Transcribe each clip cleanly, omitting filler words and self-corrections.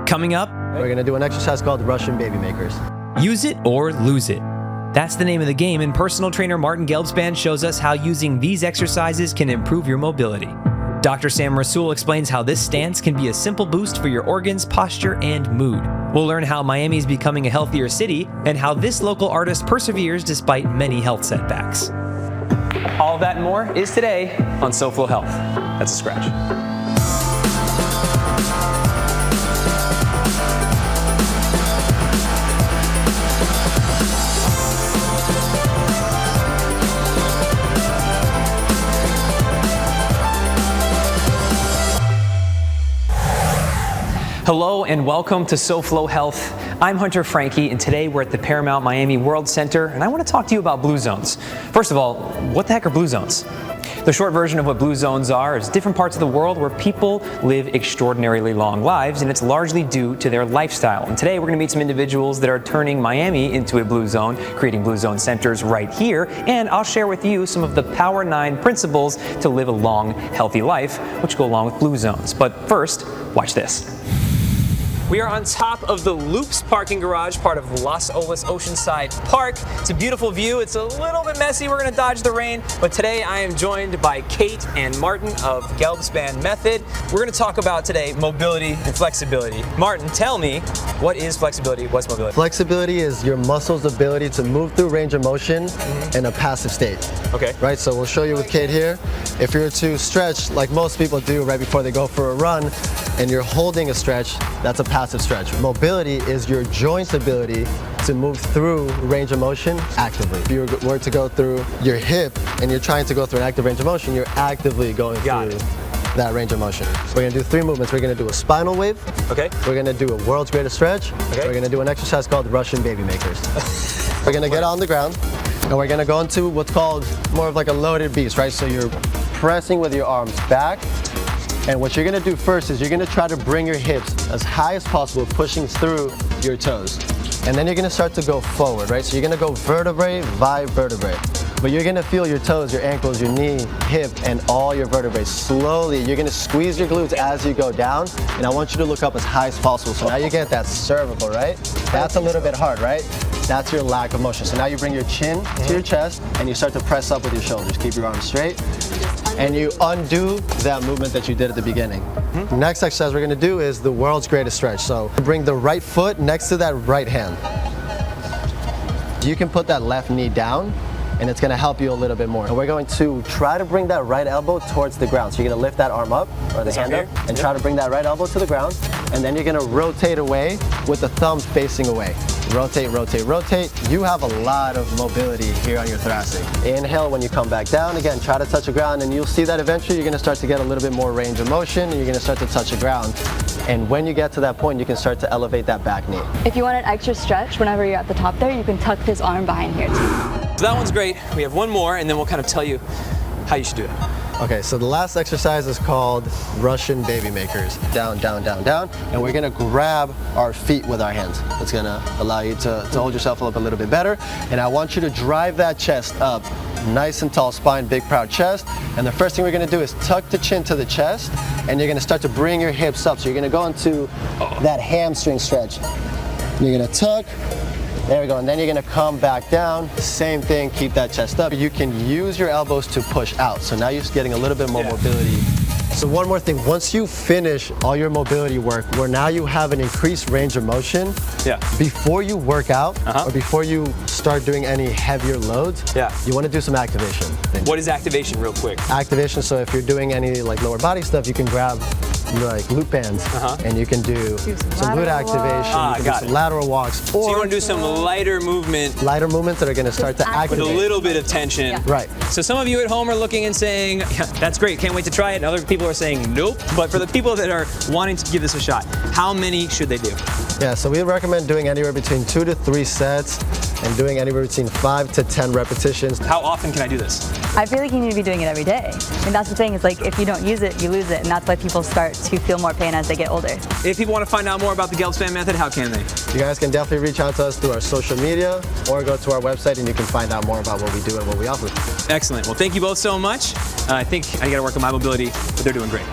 Coming up, we're going to do an exercise called Russian baby makers. Use it or lose it. That's the name of the game, and personal trainer Martin Gelbspan shows us how using these exercises can improve your mobility. Dr. Sam Rasool explains how this stance can be a simple boost for your organs, posture, and mood. We'll learn how Miami is becoming a healthier city and how this local artist perseveres despite many health setbacks. All of that and more is today on SoFlo Health. That's a scratch. Hello and welcome to SoFlo Health. I'm Hunter Franke, and today we're at the Paramount Miami World Center, and I want to talk to you about blue zones. First of all, what the heck are blue zones? The short version of what blue zones are is different parts of the world where people live extraordinarily long lives, and it's largely due to their lifestyle. And today we're going to meet some individuals that are turning Miami into a blue zone, creating blue zone centers right here, and I'll share with you some of the Power 9 principles to live a long, healthy life, which go along with blue zones. But first, watch this. We are on top of the Loops parking garage, part of Los Olas Oceanside Park. It's a beautiful view. It's a little bit messy. We're going to dodge the rain. But today I am joined by Kate and Martin of Gelbspan Method. We're going to talk about today mobility and flexibility. Martin, tell me, what is flexibility? What's mobility? Flexibility is your muscle's ability to move through range of motion in a passive state. Okay. Right, so we'll show you with Kate here. If you're to stretch like most people do right before they go for a run, and you're holding a stretch, that's a passive stretch. Mobility is your joint's ability to move through range of motion actively. If you were to go through your hip and you're trying to go through an active range of motion, you're actively going through that range of motion. We're going to do 3 movements. We're going to do a spinal wave. Okay. We're going to do a world's greatest stretch. Okay. We're going to do an exercise called Russian baby makers. We're going to get on the ground and we're going to go into what's called more of like a loaded beast, right? So you're pressing with your arms back. And what you're gonna do first is you're gonna try to bring your hips as high as possible, pushing through your toes. And then you're gonna start to go forward, right? So you're gonna go vertebrae by vertebrae. But you're gonna feel your toes, your ankles, your knee, hip, and all your vertebrae. Slowly, you're gonna squeeze your glutes as you go down. And I want you to look up as high as possible. So now you get that cervical, right? That's a little bit hard, right? That's your lack of motion. So now you bring your chin to your chest and you start to press up with your shoulders. Keep your arms straight. And you undo that movement that you did at the beginning. Next exercise we're gonna do is the world's greatest stretch. So bring the right foot next to that right hand. You can put that left knee down and it's gonna help you a little bit more. And we're going to try to bring that right elbow towards the ground. So you're gonna lift that arm up, or the hand up, and try to bring that right elbow to the ground. And then you're gonna rotate away with the thumbs facing away. Rotate, rotate, rotate. You have a lot of mobility here on your thoracic. Inhale when you come back down. Again, try to touch the ground, and you'll see that eventually you're gonna start to get a little bit more range of motion, and you're gonna start to touch the ground. And when you get to that point, you can start to elevate that back knee. If you want an extra stretch, whenever you're at the top there, you can tuck this arm behind here too. So that one's great. We have one more, and then we'll kind of tell you how you should do it. Okay, so the last exercise is called Russian baby makers. Down, down, down, down. And we're gonna grab our feet with our hands. It's gonna allow you to hold yourself up a little bit better. And I want you to drive that chest up. Nice and tall spine, big proud chest. And the first thing we're gonna do is tuck the chin to the chest, and you're gonna start to bring your hips up. So you're gonna go into that hamstring stretch. You're gonna tuck. There we go, and then you're gonna come back down. Same thing, keep that chest up. You can use your elbows to push out. So now you're just getting a little bit more mobility. So one more thing, once you finish all your mobility work, where now you have an increased range of motion, before you work out, or before you start doing any heavier loads, you wanna do some activation. What is activation real quick? Activation, so if you're doing any like lower body stuff, you can grab like loop bands, and you can do some glute activation, you can do some lateral walks. So you want to do some lighter movement. Lighter movements that are going to start to activate. With a little bit of tension. Right. So some of you at home are looking and saying, yeah, that's great, can't wait to try it. And other people are saying, nope. But for the people that are wanting to give this a shot, how many should they do? Yeah, so we recommend doing anywhere between 2 to 3 sets and doing anywhere between 5 to 10 repetitions. How often can I do this? I feel like you need to be doing it every day. And that's the thing, is like if you don't use it, you lose it. And that's why people start to feel more pain as they get older. If people want to find out more about the Gelbspan method, how can they? You guys can definitely reach out to us through our social media or go to our website and you can find out more about what we do and what we offer. Excellent. Well, thank you both so much. I think I got to work on my mobility, but they're doing great.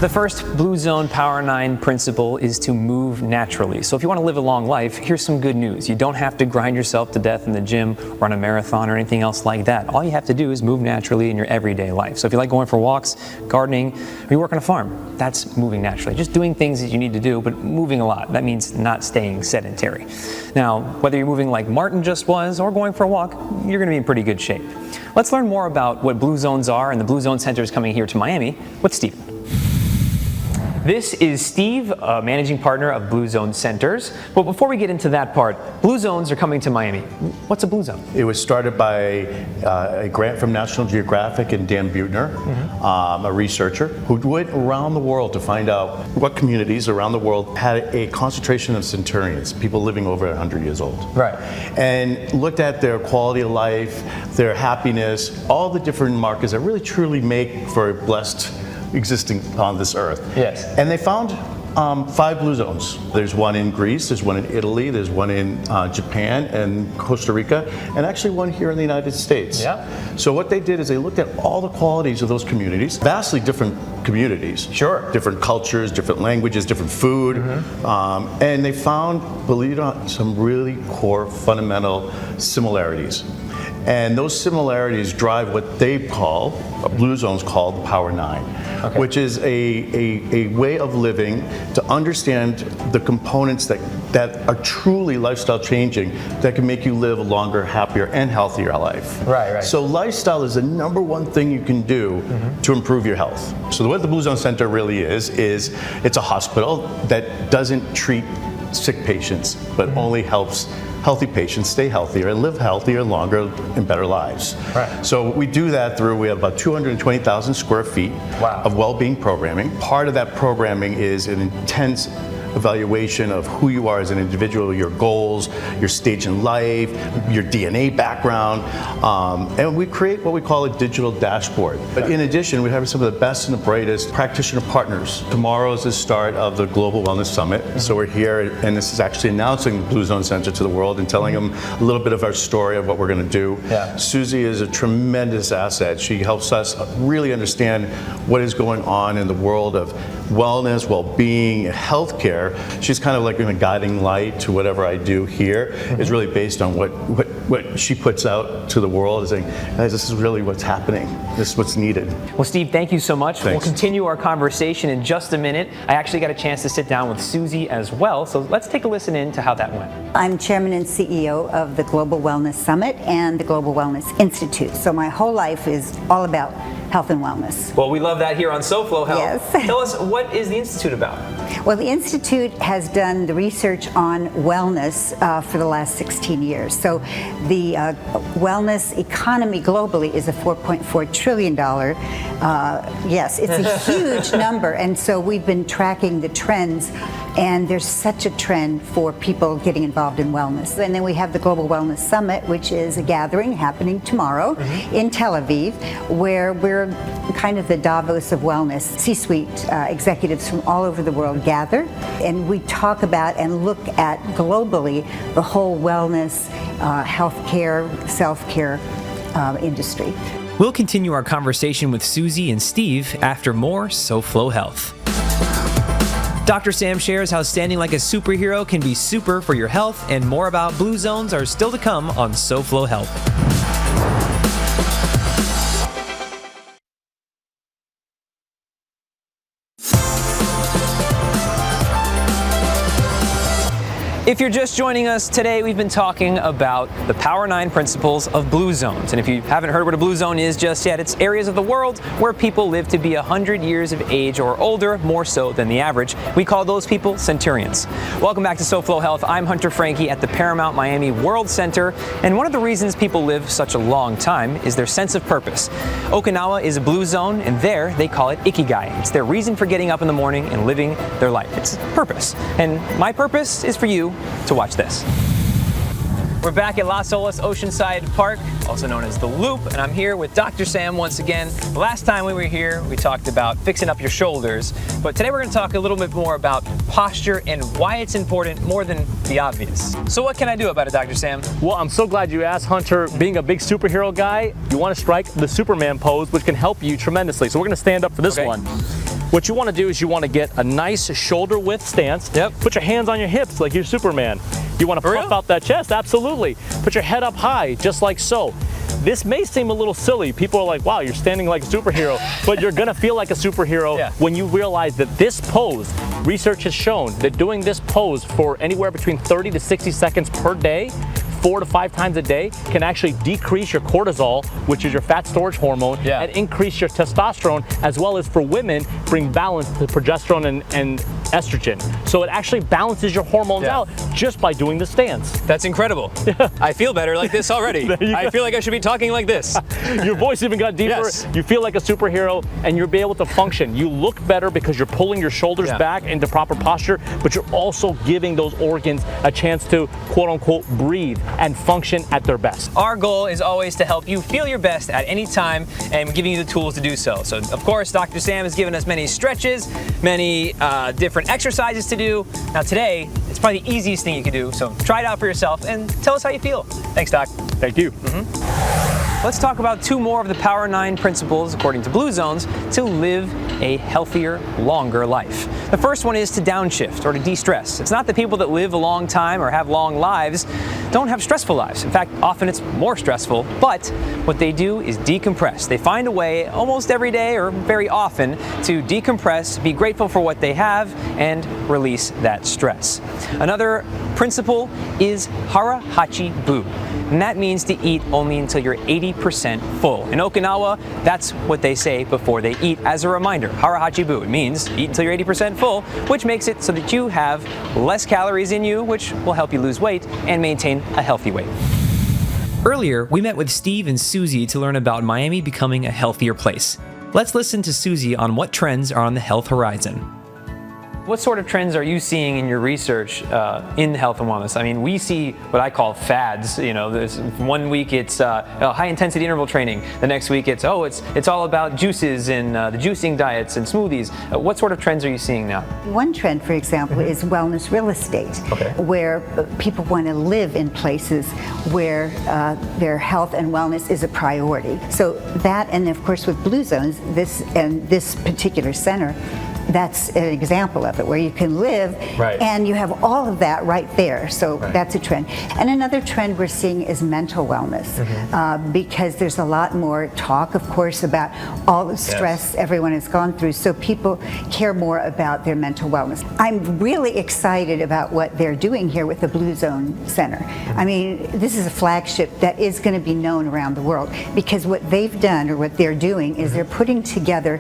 The first Blue Zone Power 9 principle is to move naturally. So if you want to live a long life, here's some good news. You don't have to grind yourself to death in the gym, run a marathon, or anything else like that. All you have to do is move naturally in your everyday life. So if you like going for walks, gardening, or you work on a farm, that's moving naturally. Just doing things that you need to do, but moving a lot. That means not staying sedentary. Now, whether you're moving like Martin just was or going for a walk, you're going to be in pretty good shape. Let's learn more about what Blue Zones are, and the Blue Zone Center is coming here to Miami with Steve. This is Steve, a managing partner of Blue Zone Centers. But before we get into that part, Blue Zones are coming to Miami. What's a Blue Zone? It was started by a grant from National Geographic and Dan Buettner, a researcher who went around the world to find out what communities around the world had a concentration of centurions, people living over 100 years old. Right. And looked at their quality of life, their happiness, all the different markers that really truly make for a blessed existing on this earth. Yes. And they found 5 blue zones. There's one in Greece, there's one in Italy, there's one in Japan and Costa Rica, and actually one here in the United States. Yeah. So what they did is they looked at all the qualities of those communities, vastly different communities. Sure. Different cultures, different languages, different food, and they found, believe it or not, some really core fundamental similarities. And those similarities drive what they call, Blue Zones call the Power 9, which is a way of living to understand the components that are truly lifestyle changing that can make you live a longer, happier, and healthier life. Right. So lifestyle is the #1 thing you can do to improve your health. So what the Blue Zone Center really is it's a hospital that doesn't treat sick patients, but only helps healthy patients stay healthier and live healthier, longer, and better lives. Right. So we do that through, we have about 220,000 square feet of well-being programming. Part of that programming is an intense evaluation of who you are as an individual, your goals, your stage in life, your DNA background, and we create what we call a digital dashboard. But in addition, we have some of the best and the brightest practitioner partners. Tomorrow is the start of the Global Wellness Summit, so we're here, and this is actually announcing the Blue Zone Center to the world and telling them a little bit of our story of what we're going to do. Susie is a tremendous asset. She helps us really understand what is going on in the world of wellness, well-being, healthcare. She's kind of like a guiding light to whatever I do here. It's really based on what she puts out to the world, saying, guys, this is really what's happening. This is what's needed. Well, Steve, thank you so much. Thanks. We'll continue our conversation in just a minute. I actually got a chance to sit down with Susie as well, so let's take a listen in to how that went. I'm Chairman and CEO of the Global Wellness Summit and the Global Wellness Institute. So my whole life is all about health and wellness. Well, we love that here on SoFlo Health. Yes. Tell us, what is the Institute about? Well, the Institute has done the research on wellness for the last 16 years. So the wellness economy globally is a $4.4 trillion. Yes, it's a huge number. And so we've been tracking the trends, and there's such a trend for people getting involved in wellness. And then we have the Global Wellness Summit, which is a gathering happening tomorrow in Tel Aviv, where we're kind of the Davos of wellness. C-suite executives from all over the world gather, and we talk about and look at globally the whole wellness, healthcare, self-care industry. We'll continue our conversation with Susie and Steve after more SoFlo Health. Dr. Sam shares how standing like a superhero can be super for your health, and more about Blue Zones are still to come on SoFlo Health. If you're just joining us today, we've been talking about the Power 9 principles of Blue Zones. And if you haven't heard what a Blue Zone is just yet, it's areas of the world where people live to be 100 years of age or older, more so than the average. We call those people centurions. Welcome back to SoFlo Health. I'm Hunter Franke at the Paramount Miami World Center. And one of the reasons people live such a long time is their sense of purpose. Okinawa is a Blue Zone, and there they call it Ikigai. It's their reason for getting up in the morning and living their life. It's purpose. And my purpose is for you to watch this. We're back at Las Olas Oceanside Park, also known as The Loop, and I'm here with Dr. Sam once again. Last time we were here, we talked about fixing up your shoulders, but today we're going to talk a little bit more about posture and why it's important more than the obvious. So what can I do about it, Dr. Sam? Well, I'm so glad you asked, Hunter. Being a big superhero guy, you want to strike the Superman pose, which can help you tremendously. So we're going to stand up for this one. What you want to do is you want to get a nice shoulder width stance. Yep. Put your hands on your hips like you're Superman. You want to puff out that chest, absolutely. Put your head up high, just like so. This may seem a little silly. People are like, wow, you're standing like a superhero, but you're gonna feel like a superhero when you realize that this pose, research has shown that doing this pose for anywhere between 30 to 60 seconds per day, 4 to 5 times a day, can actually decrease your cortisol, which is your fat storage hormone, and increase your testosterone, as well as for women, bring balance to progesterone and estrogen. So it actually balances your hormones out just by doing the stance. That's incredible. I feel better like this already. I feel like I should be talking like this. Your voice even got deeper. Yes. You feel like a superhero, and you'll be able to function. You look better because you're pulling your shoulders back into proper posture, but you're also giving those organs a chance to quote unquote breathe and function at their best. Our goal is always to help you feel your best at any time and giving you the tools to do so. So of course, Dr. Sam has given us many stretches, many different exercises to do. Now today, it's probably the easiest thing you can do, so try it out for yourself and tell us how you feel. Thanks, Doc. Thank you. Let's talk about 2 more of the Power 9 principles, according to Blue Zones, to live a healthier, longer life. The first one is to downshift or to de-stress. It's not that people that live a long time or have long lives don't have stressful lives. In fact, often it's more stressful, but what they do is decompress. They find a way almost every day or very often to decompress, be grateful for what they have, and release that stress. Another principle is hara hachi bu, and that means to eat only until you're 80% full. In Okinawa, that's what they say before they eat as a reminder. Hara hachi bu. It means eat until you're 80% full, which makes it so that you have less calories in you, which will help you lose weight and maintain a healthy weight. Earlier, we met with Steve and Susie to learn about Miami becoming a healthier place. Let's listen to Susie on what trends are on the health horizon. What sort of trends are you seeing in your research in health and wellness? I mean, we see what I call fads. You know, there's one week it's high intensity interval training. The next week it's all about juices and the juicing diets and smoothies. What sort of trends are you seeing now? One trend, for example, is wellness real estate, where people want to live in places where their health and wellness is a priority. So that, and of course with Blue Zones, this particular center, that's an example of it, where you can live and you have all of that right there. So that's a trend. And another trend we're seeing is mental wellness, because there's a lot more talk, of course, about all the stress everyone has gone through. So people care more about their mental wellness. I'm really excited about what they're doing here with the Blue Zone Center. I mean, this is a flagship that is going to be known around the world, because what they've done, or what they're doing, is they're putting together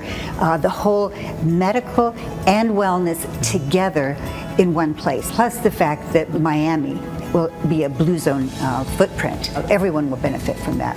the whole medical and wellness together in one place. Plus the fact that Miami will be a Blue Zone footprint. Everyone will benefit from that.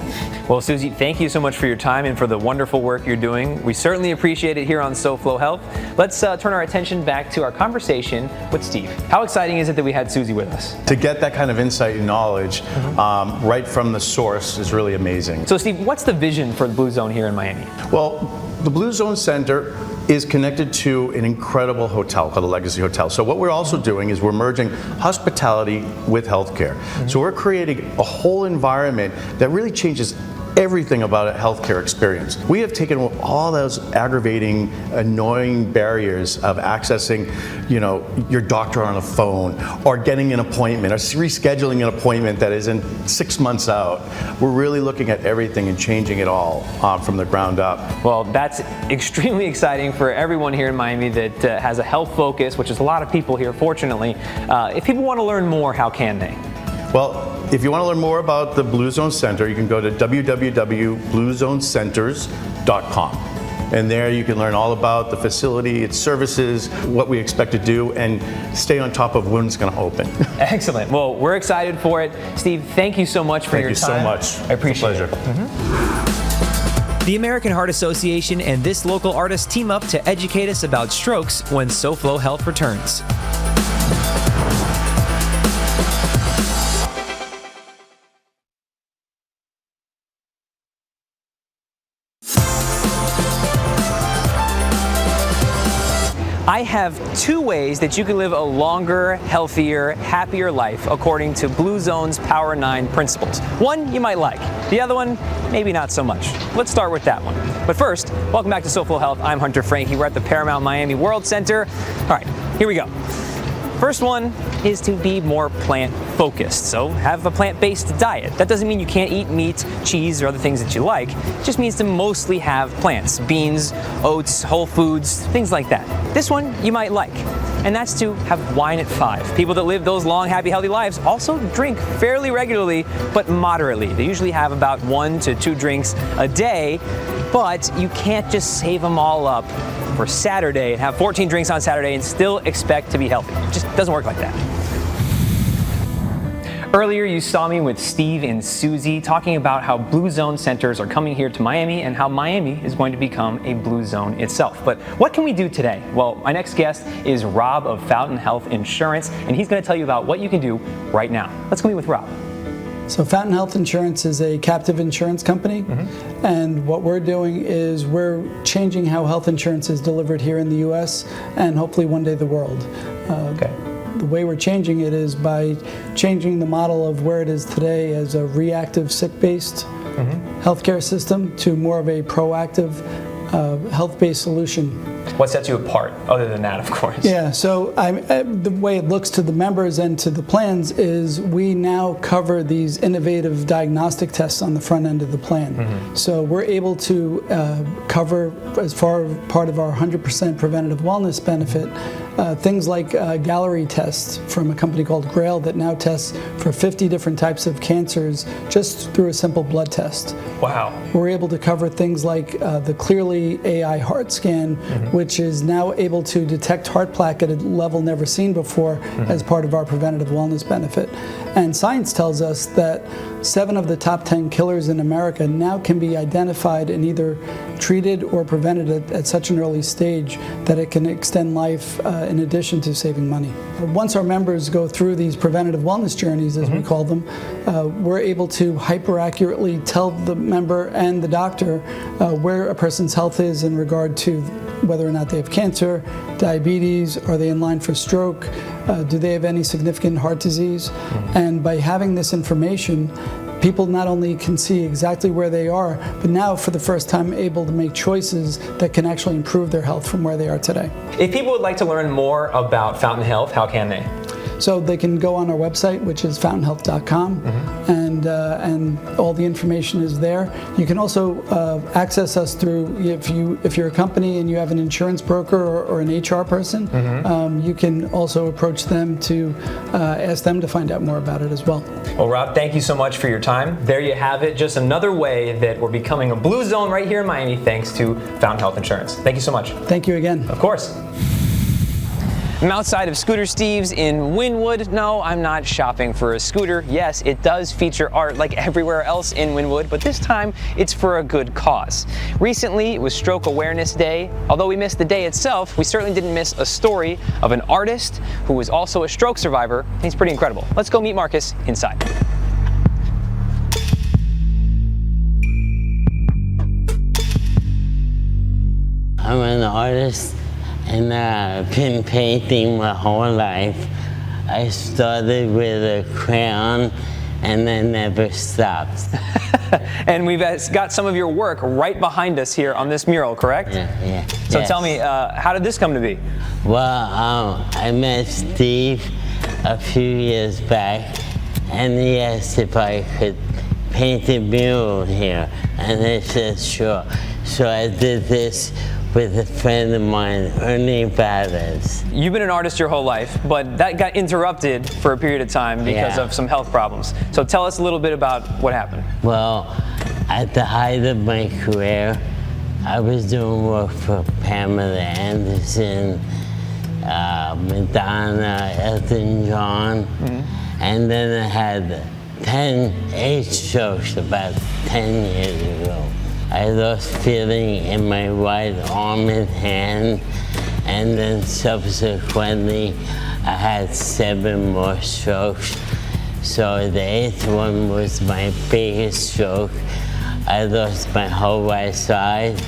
Well, Susie, thank you so much for your time and for the wonderful work you're doing. We certainly appreciate it here on SoFlo Health. Let's turn our attention back to our conversation with Steve. How exciting is it that we had Susie with us? To get that kind of insight and knowledge right from the source is really amazing. So Steve, what's the vision for the Blue Zone here in Miami? Well, the Blue Zone Center is connected to an incredible hotel called the Legacy Hotel. So what we're also doing is we're merging hospitality with healthcare. So we're creating a whole environment that really changes everything about a healthcare experience. We have taken all those aggravating, annoying barriers of accessing, your doctor on a phone, or getting an appointment, or rescheduling an appointment that is in 6 months out. We're really looking at everything and changing it all from the ground up. Well, that's extremely exciting for everyone here in Miami that has a health focus, which is a lot of people here, fortunately. If people want to learn more, how can they? Well, if you want to learn more about the Blue Zone Center, you can go to www.bluezonecenters.com. And there you can learn all about the facility, its services, what we expect to do, and stay on top of when it's going to open. Excellent. Well, we're excited for it. Steve, thank you so much for your time. Thank you so much. I appreciate it. it. The American Heart Association and this local artist team up to educate us about strokes when SoFlo Health returns. I have 2 ways that you can live a longer, healthier, happier life according to Blue Zone's Power 9 principles. One you might like, the other one maybe not so much. Let's start with that one. But first, welcome back to SoFlo Health. I'm Hunter Frankie. We're at the Paramount Miami World Center. All right, here we go. First one is to be more plant-focused, so have a plant-based diet. That doesn't mean you can't eat meat, cheese, or other things that you like. It just means to mostly have plants, beans, oats, whole foods, things like that. This one you might like, and that's to have wine at 5. People that live those long, happy, healthy lives also drink fairly regularly, but moderately. They usually have about 1 to 2 drinks a day, but you can't just save them all up for Saturday and have 14 drinks on Saturday and still expect to be healthy. It just doesn't work like that. Earlier you saw me with Steve and Susie talking about how Blue Zone centers are coming here to Miami and how Miami is going to become a Blue Zone itself. But what can we do today? Well, my next guest is Rob of Fountain Health Insurance, and he's going to tell you about what you can do right now. Let's go meet with Rob. So Fountain Health Insurance is a captive insurance company, and what we're doing is we're changing how health insurance is delivered here in the U.S. and hopefully one day the world. The way we're changing it is by changing the model of where it is today as a reactive, sick-based healthcare system to more of a proactive, health-based solution. What sets you apart, other than that, of course? Yeah, so the way it looks to the members and to the plans is we now cover these innovative diagnostic tests on the front end of the plan. So we're able to cover, as part of our 100% preventative wellness benefit, things like Gallery tests from a company called Grail that now tests for 50 different types of cancers just through a simple blood test. Wow. We're able to cover things like the Clearly AI heart scan, which is now able to detect heart plaque at a level never seen before as part of our preventative wellness benefit. And science tells us that 7 of the top 10 killers in America now can be identified and either treated or prevented at such an early stage that it can extend life in addition to saving money. Once our members go through these preventative wellness journeys, as we call them, we're able to hyper-accurately tell the member and the doctor where a person's health is in regard to whether or not they have cancer, diabetes, are they in line for stroke, do they have any significant heart disease? And by having this information, people not only can see exactly where they are, but now for the first time able to make choices that can actually improve their health from where they are today. If people would like to learn more about Fountain Health, how can they? So they can go on our website, which is fountainhealth.com, and all the information is there. You can also access us through, if you're a company and you have an insurance broker or an HR person, you can also approach them to ask them to find out more about it as well. Well, Rob, thank you so much for your time. There you have it, just another way that we're becoming a Blue Zone right here in Miami thanks to Fountain Health Insurance. Thank you so much. Thank you again. Of course. I'm outside of Scooter Steve's in Wynwood. No, I'm not shopping for a scooter. Yes, it does feature art like everywhere else in Wynwood, but this time it's for a good cause. Recently, it was Stroke Awareness Day. Although we missed the day itself, we certainly didn't miss a story of an artist who was also a stroke survivor. He's pretty incredible. Let's go meet Marcus inside. I'm an artist and I've been painting my whole life. I started with a crayon and I never stopped. And we've got some of your work right behind us here on this mural, correct? Yeah. So yes. tell me, how did this come to be? Well, I met Steve a few years back and he asked if I could paint a mural here, and I said sure. So I did this with a friend of mine, Ernie Batters. You've been an artist your whole life, but that got interrupted for a period of time because of some health problems. So tell us a little bit about what happened. Well, at the height of my career, I was doing work for Pamela Anderson, Madonna, Elton John, and then I had 8 strokes about 10 years ago. I lost feeling in my right arm and hand, and then subsequently I had 7 more strokes. So the 8th one was my biggest stroke. I lost my whole right side,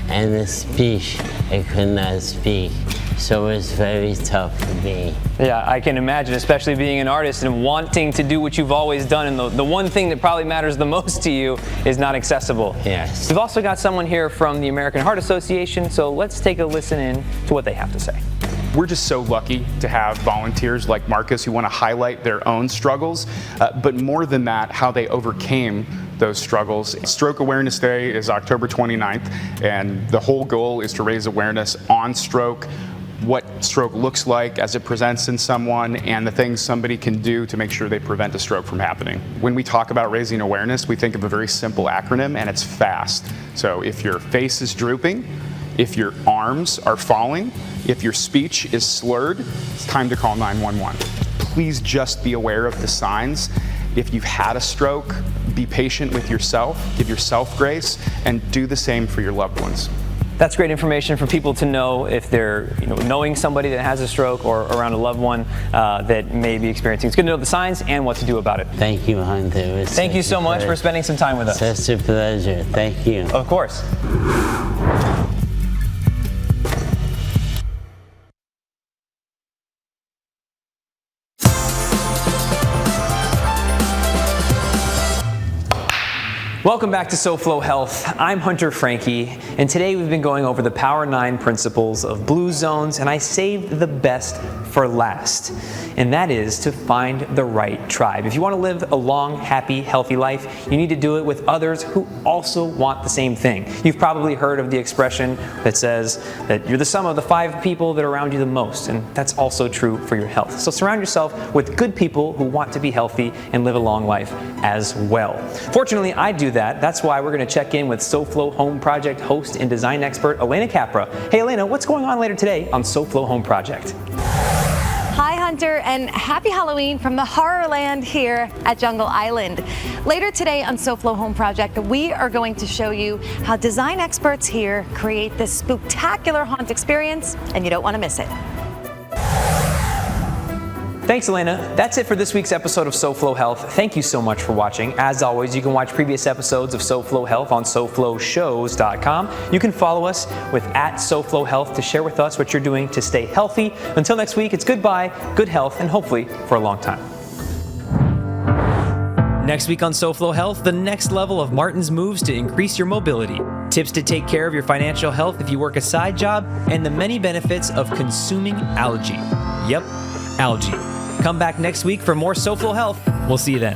and the speech, I could not speak. so it's very tough for me. Yeah, I can imagine, especially being an artist and wanting to do what you've always done, and the one thing that probably matters the most to you is not accessible. Yes. We've also got someone here from the American Heart Association, so let's take a listen in to what they have to say. We're just so lucky to have volunteers like Marcus who want to highlight their own struggles, but more than that, how they overcame those struggles. Stroke Awareness Day is October 29th, and the whole goal is to raise awareness on stroke, what stroke looks like as it presents in someone, and the things somebody can do to make sure they prevent a stroke from happening. When we talk about raising awareness, we think of a very simple acronym, and it's FAST. So if your face is drooping, if your arms are falling, if your speech is slurred, it's time to call 911. Please just be aware of the signs. If you've had a stroke, be patient with yourself, give yourself grace, and do the same for your loved ones. That's great information for people to know if they're knowing somebody that has a stroke or around a loved one that may be experiencing. It's good to know the signs and what to do about it. Thank you, Hunter. Thank you so much for spending some time with us. Such a pleasure. Thank you. Of course. Welcome back to SoFlo Health. I'm Hunter Frankie, and today we've been going over the Power 9 principles of Blue Zones, and I saved the best for last, and that is to find the right tribe. If you want to live a long, happy, healthy life, you need to do it with others who also want the same thing. You've probably heard of the expression that says that you're the sum of the 5 people that are around you the most, and that's also true for your health. So surround yourself with good people who want to be healthy and live a long life as well. Fortunately, I do that. That's why we're going to check in with SoFlo Home Project host and design expert Elena Capra. Hey Elena, what's going on later today on SoFlo Home Project? Hi Hunter, and happy Halloween from the horror land here at Jungle Island. Later today on SoFlo Home Project, we are going to show you how design experts here create this spooktacular haunt experience, and you don't want to miss it. Thanks, Elena. That's it for this week's episode of SoFlo Health. Thank you so much for watching. As always, you can watch previous episodes of SoFlo Health on SoFloShows.com. You can follow us with @SoFlo Health to share with us what you're doing to stay healthy. Until next week, it's goodbye, good health, and hopefully for a long time. Next week on SoFlo Health, the next level of Martin's moves to increase your mobility, tips to take care of your financial health if you work a side job, and the many benefits of consuming algae. Yep, algae. Come back next week for more SoFlo Health. We'll see you then.